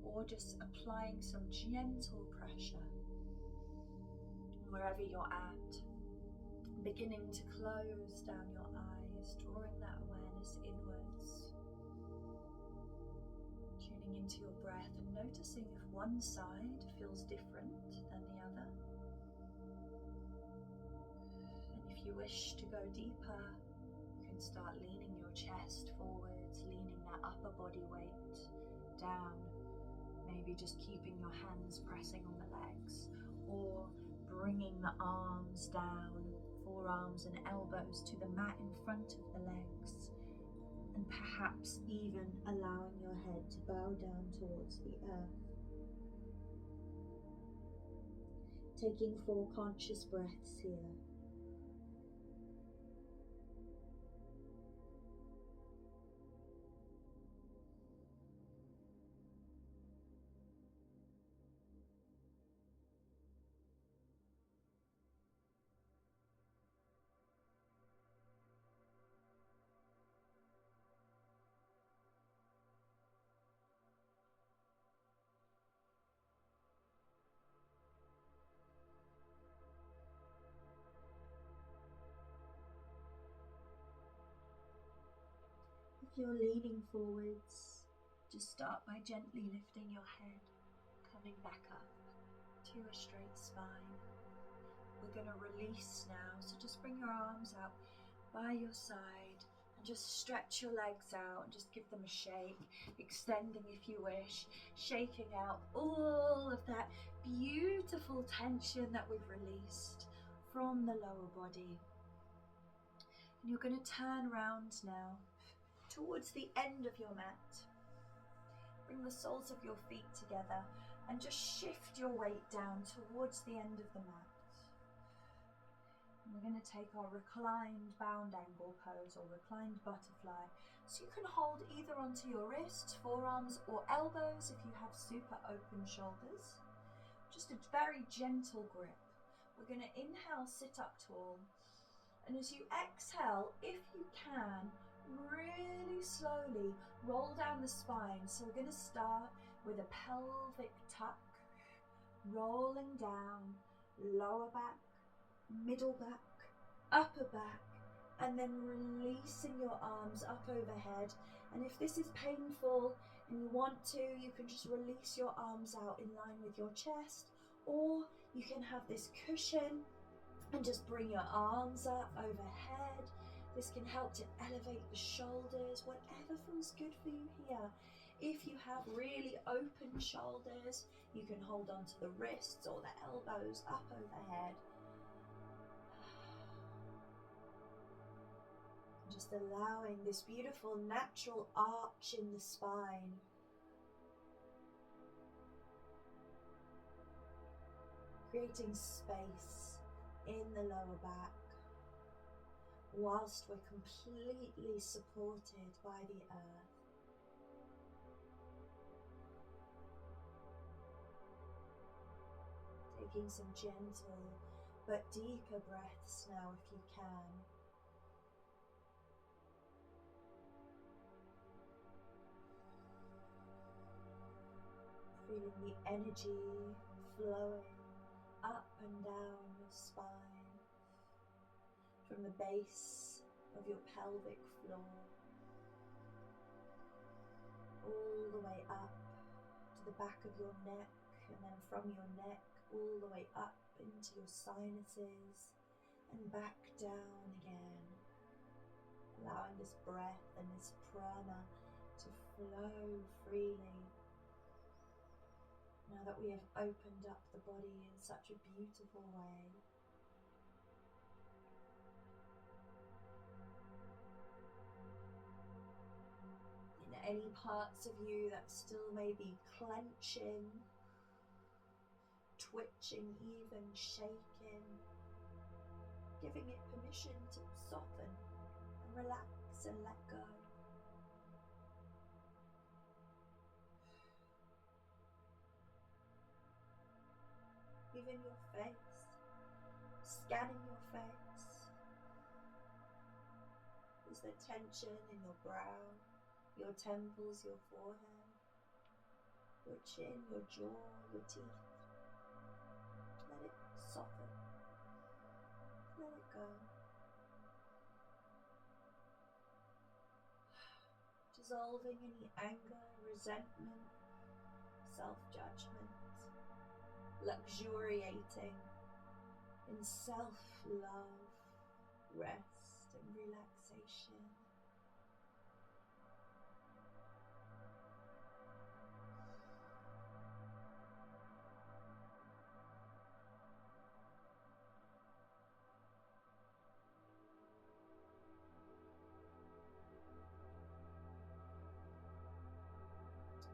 or just applying some gentle pressure wherever you're at. Beginning to close down your eyes, drawing that awareness inwards, tuning into your breath and noticing if one side feels different than the other. And if you wish to go deeper, you can start leaning your chest forwards, leaning that upper body weight down, maybe just keeping your hands pressing on the legs, or bringing the arms down, forearms and elbows to the mat in front of the legs, and perhaps even allowing your head to bow down towards the earth. Taking 4 conscious breaths here. you're leaning forwards, just start by gently lifting your head, coming back up to a straight spine. We're going to release now, so just bring your arms out by your side and just stretch your legs out and just give them a shake, extending if you wish, shaking out all of that beautiful tension that we've released from the lower body. And you're going to turn around now towards the end of your mat. Bring the soles of your feet together and just shift your weight down towards the end of the mat. And we're going to take our reclined bound angle pose or reclined butterfly. So you can hold either onto your wrists, forearms or elbows if you have super open shoulders. Just a very gentle grip. We're going to inhale, sit up tall. And as you exhale, if you can, really slowly roll down the spine. So we're going to start with a pelvic tuck, rolling down, lower back, middle back, upper back, and then releasing your arms up overhead. And if this is painful and you want to, you can just release your arms out in line with your chest, or you can have this cushion and just bring your arms up overhead. This can help to elevate the shoulders, whatever feels good for you here. If you have really open shoulders, you can hold on to the wrists or the elbows up overhead. Just allowing this beautiful natural arch in the spine. Creating space in the lower back, whilst we're completely supported by the earth. Taking some gentle but deeper breaths now if you can. Feeling the energy flowing up and down your spine, from the base of your pelvic floor, all the way up to the back of your neck, and then from your neck all the way up into your sinuses and back down again, allowing this breath and this prana to flow freely. Now that we have opened up the body in such a beautiful way. In any parts of you that still may be clenching, twitching, even shaking, giving it permission to soften and relax and let go. Even your face, scanning your face. Is there tension in your brow, your temples, your forehead, your chin, your jaw, your teeth? Let it soften. Let it go. Dissolving any anger, resentment, self-judgment. Luxuriating in self-love, rest and relaxation.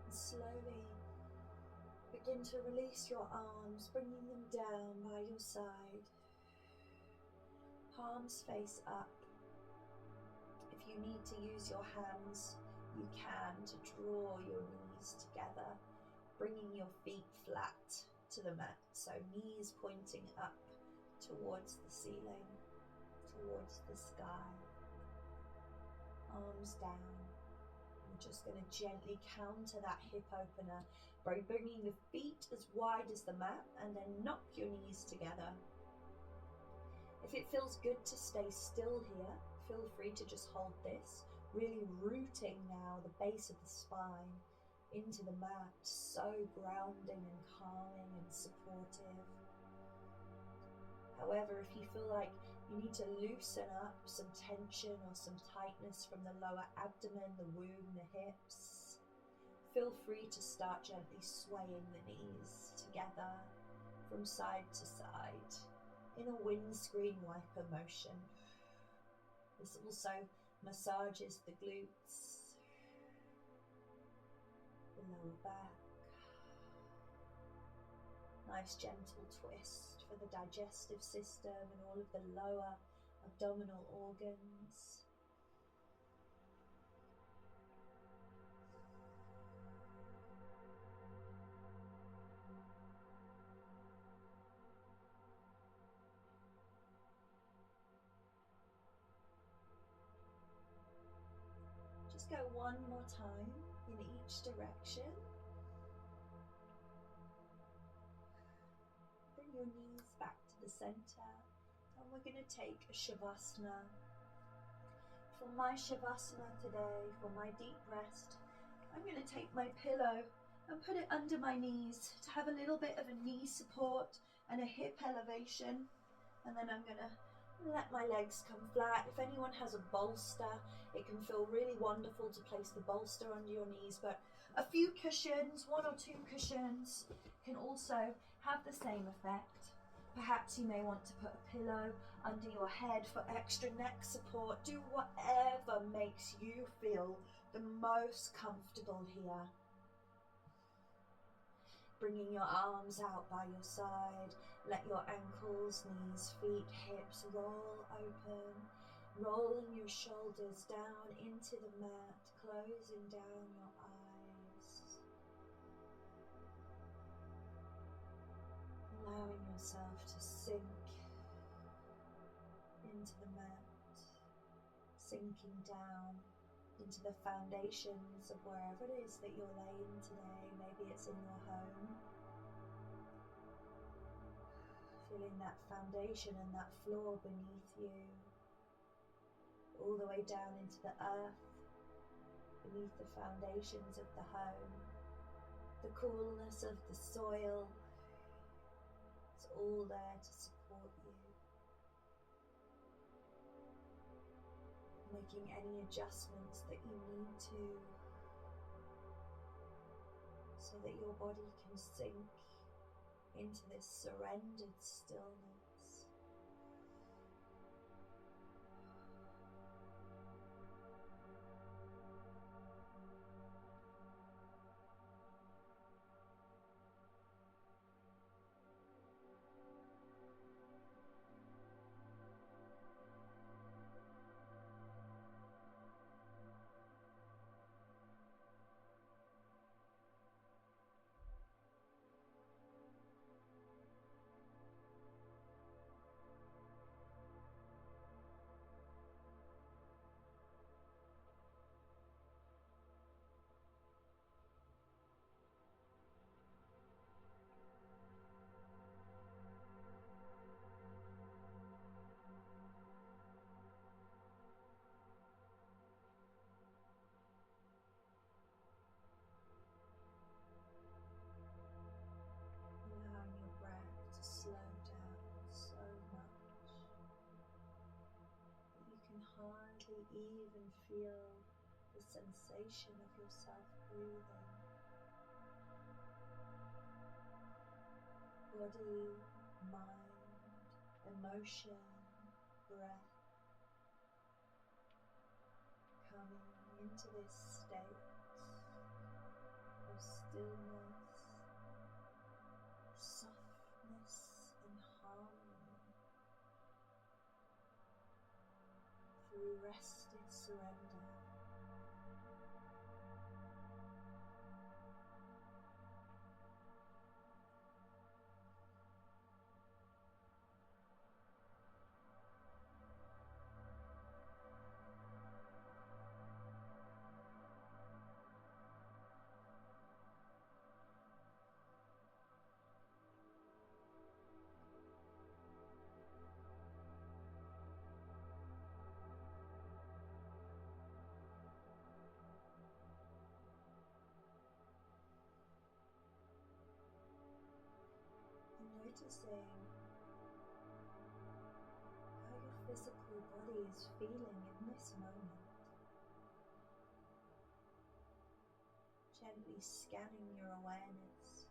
And slowly begin to release your arms, bringing them down by your side. Palms face up. If you need to use your hands, you can, to draw your knees together, bringing your feet flat to the mat. So knees pointing up towards the ceiling, towards the sky. Arms down. I'm just going to gently counter that hip opener by bringing the feet as wide as the mat and then knock your knees together. If it feels good to stay still here, feel free to just hold this, Really rooting now the base of the spine into the mat, so grounding and calming and supportive. However, if you feel like you need to loosen up some tension or some tightness from the lower abdomen, the womb, the hips, feel free to start gently swaying the knees together from side to side in a windscreen wiper motion. This also massages the glutes, the lower back. Nice gentle twist for the digestive system and all of the lower abdominal organs. Just go one more time in each direction. Bring your knees back to the center, and we're going to take a Shavasana. For my Shavasana today, for my deep rest, I'm going to take my pillow and put it under my knees to have a little bit of a knee support and a hip elevation. And then I'm going to let my legs come flat. If anyone has a bolster, it can feel really wonderful to place the bolster under your knees, but a few cushions, 1 or 2 cushions, can also have the same effect. Perhaps you may want to put a pillow under your head for extra neck support. Do whatever makes you feel the most comfortable here. Bringing your arms out by your side, let your ankles, knees, feet, hips roll open, rolling your shoulders down into the mat, closing down your eyes, allowing yourself to sink into the mat, sinking down into the foundations of wherever it is that you're laying today. Maybe it's in your home. Feeling that foundation and that floor beneath you, all the way down into the earth, beneath the foundations of the home. The coolness of the soil, it's all there to support you. Making any adjustments that you need to, so that your body can sink into this surrendered stillness. Allowing your breath to slow down so much that you can hardly even feel the sensation of yourself breathing. Body, mind, emotion, breath, coming into this state of stillness, softness and harmony through rested surrender. noticing how your physical body is feeling in this moment. Gently scanning your awareness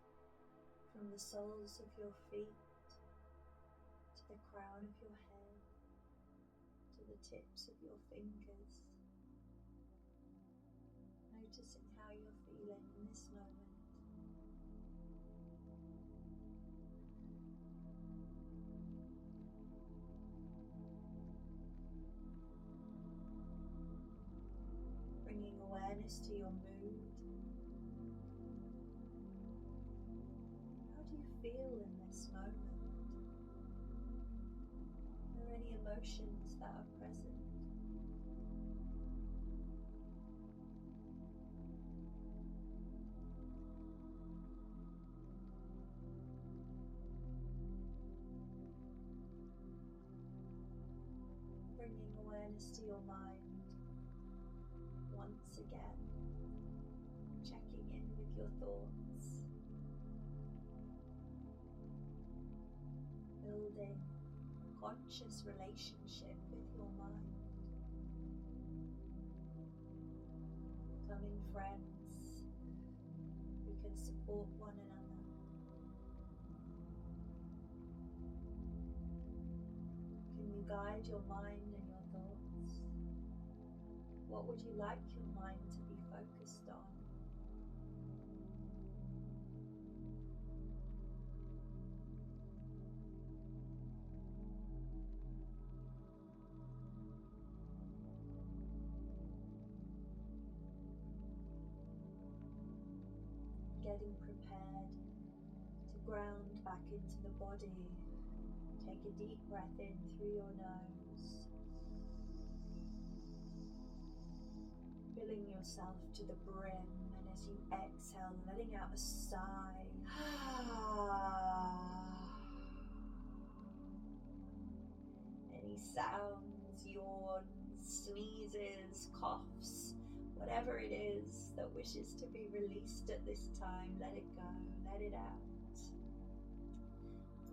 from the soles of your feet to the crown of your head, to the tips of your fingers. Noticing how you're feeling in this moment. Bringing awareness to your mood. How do you feel in this moment? Are there any emotions that are present? Bringing awareness to your mind once again, checking in with your thoughts, building a conscious relationship with your mind, becoming friends who can support one another. Can you guide your mind and your thoughts? What would you like your mind to be focused on? Getting prepared to ground back into the body. Take a deep breath in through your nose, filling yourself to the brim, and as you exhale, letting out a sigh. Any sounds, yawns, sneezes, coughs, whatever it is that wishes to be released at this time, let it go, let it out.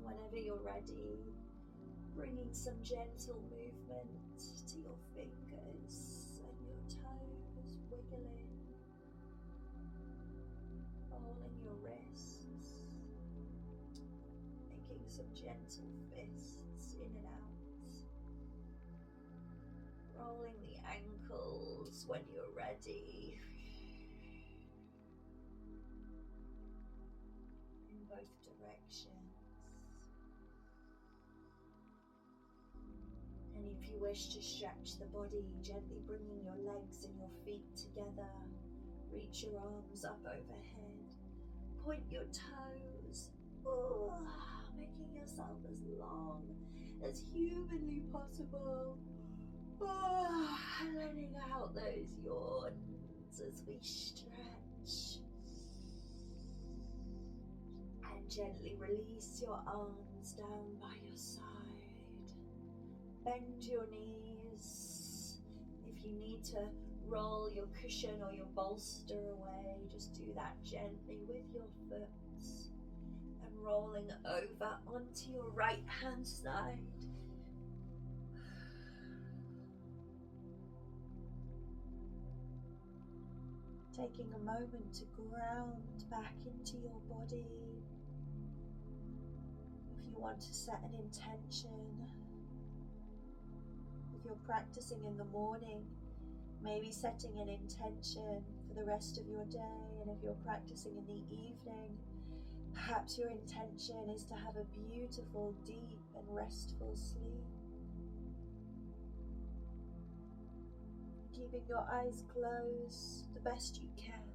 Whenever you're ready, bringing some gentle movement to your fingers and your toes, wiggling, rolling your wrists, making some gentle fists in and out, rolling the ankles when you're ready, in both directions. And if you wish to stretch the body, gently bringing your legs and your feet together, reach your arms up overhead, point your toes, making yourself as long as humanly possible, letting out those yawns as we stretch, and gently release your arms down by your side. Bend your knees. If you need to roll your cushion or your bolster away, just do that gently with your foot, and rolling over onto your right hand side. Taking a moment to ground back into your body. If you want to set an intention, if you're practicing in the morning, maybe setting an intention for the rest of your day, and if you're practicing in the evening, perhaps your intention is to have a beautiful, deep and restful sleep. Keeping your eyes closed the best you can,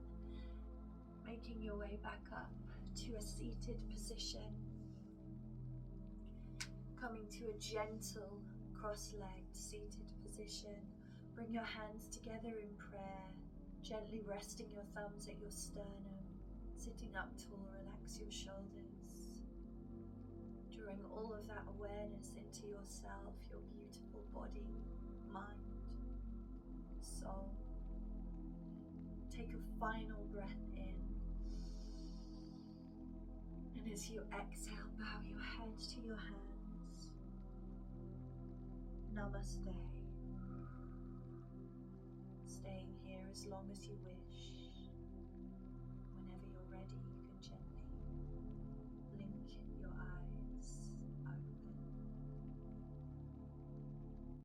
making your way back up to a seated position, coming to a gentle cross-legged seated position. Bring your hands together in prayer, gently resting your thumbs at your sternum, sitting up tall, relax your shoulders, drawing all of that awareness into yourself, your beautiful body, mind, soul. Take a final breath in, and as you exhale, bow your head to your hands. Namaste. Staying here as long as you wish.